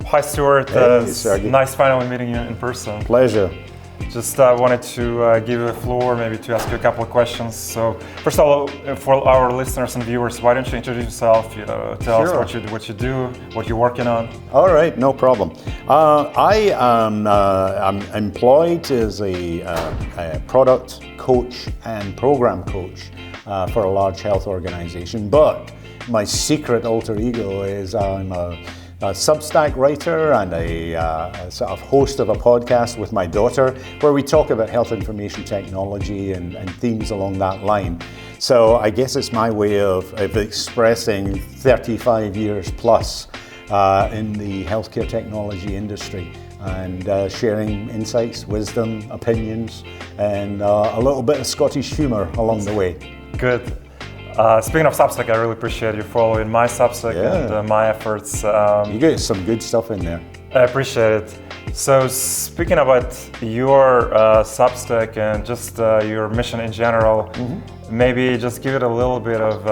Hi Stuart, Hey, Sergey. nice finally meeting you in person. Pleasure. Just wanted to give you the floor, maybe to ask you a couple of questions. So first of all, for our listeners and viewers, why don't you introduce yourself, tell us what you do, what you're working on. All right, no problem. I'm employed as a product coach and program coach for a large health organization, but my secret alter ego is I'm a Substack writer and a sort of host of a podcast with my daughter where we talk about health information technology and themes along that line. So I guess it's my way of expressing 35 years plus in the healthcare technology industry and sharing insights, wisdom, opinions, and a little bit of Scottish humour along the way. Good. Speaking of Substack, I really appreciate you following my Substack and my efforts. You get some good stuff in there. I appreciate it. So speaking about your Substack and just your mission in general, maybe just give it a little bit of,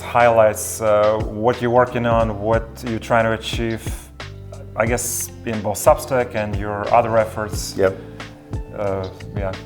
highlights, what you're working on, what you're trying to achieve, I guess, in both Substack and your other efforts. Yep.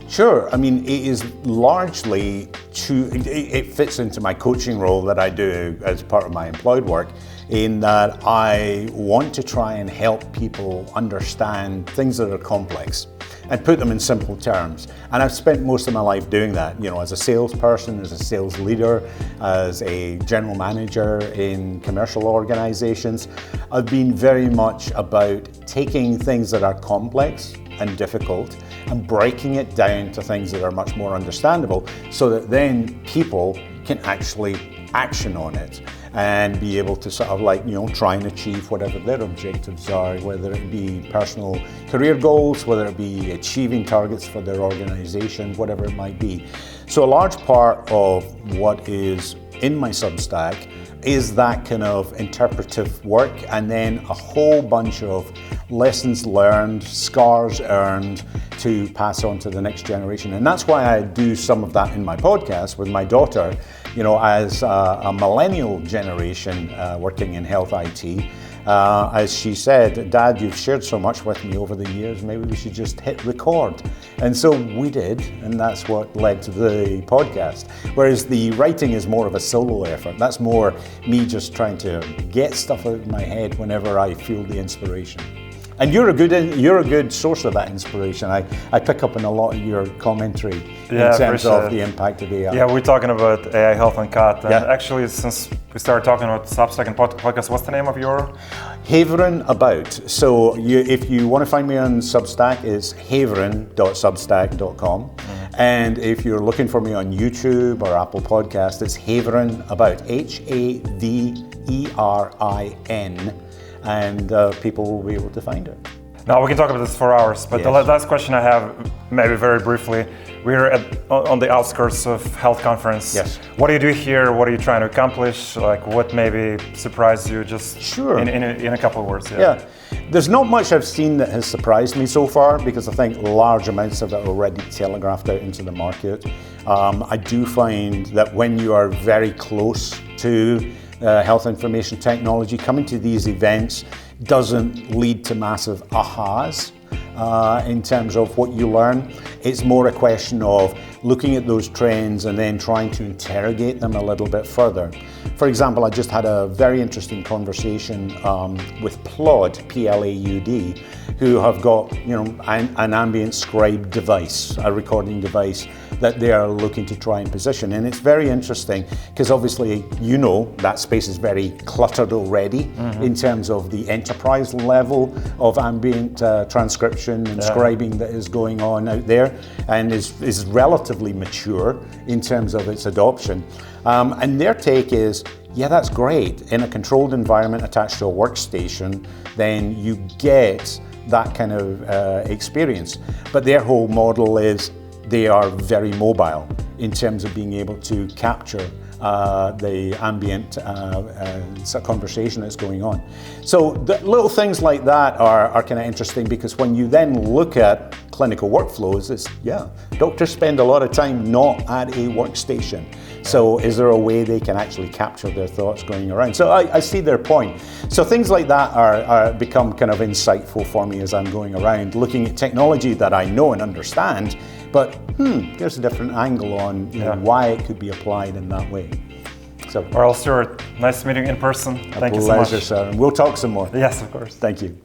Sure. I mean, it is largely it fits into my coaching role that I do as part of my employed work, in that I want to try and help people understand things that are complex and put them in simple terms. And I've spent most of my life doing that, as a salesperson, as a sales leader, as a general manager in commercial organizations. I've been very much about taking things that are complex and difficult and breaking it down to things that are much more understandable so that then people can actually action on it and be able to sort of try and achieve whatever their objectives are, whether it be personal career goals, whether it be achieving targets for their organization, whatever it might be. So a large part of what is in my Substack is that kind of interpretive work, and then a whole bunch of lessons learned, scars earned to pass on to the next generation. And that's why I do some of that in my podcast with my daughter, as a millennial generation working in health IT. As she said, "Dad, you've shared so much with me over the years, maybe we should just hit record." And so we did, and that's what led to the podcast. Whereas the writing is more of a solo effort. That's more me just trying to get stuff out of my head whenever I feel the inspiration. And you're a good source of that inspiration. I pick up on a lot of your commentary in terms of the impact of AI. Yeah, we're talking about AI Health Uncut. And actually, since we started talking about Substack and podcast, what's the name of your? HaverinAbout. So if you want to find me on Substack, it's haverin.substack.com. And if you're looking for me on YouTube or Apple Podcast, it's HaverinAbout, HAVERIN. And people will be able to find it. Now we can talk about this for hours, but the last question I have, maybe very briefly, we're on the outskirts of health conference. Yes. What do you do here? What are you trying to accomplish? What maybe surprised you? Just in a couple of words. Yeah. There's not much I've seen that has surprised me so far, because I think large amounts of it are already telegraphed out into the market. I do find that when you are very close to health information technology, coming to these events doesn't lead to massive ahas in terms of what you learn. It's more a question of looking at those trends and then trying to interrogate them a little bit further. For example, I just had a very interesting conversation with Plaud, Plaud, who have got an ambient scribe device, a recording device that they are looking to try and position. And it's very interesting because obviously that space is very cluttered already in terms of the enterprise level of ambient transcription and scribing that is going on out there, and is relatively mature in terms of its adoption. And their take is, that's great. In a controlled environment attached to a workstation, then you get that kind of experience. But their whole model is they are very mobile in terms of being able to capture the ambient conversation that's going on. So the little things like that are kind of interesting, because when you then look at clinical workflows is, doctors spend a lot of time not at a workstation. So is there a way they can actually capture their thoughts going around? So I see their point. So things like that are become kind of insightful for me as I'm going around, looking at technology that I know and understand, but there's a different angle on why it could be applied in that way. So, well, Stuart, nice meeting you in person. Thank you so much. Pleasure, sir. And we'll talk some more. Yes, of course. Thank you.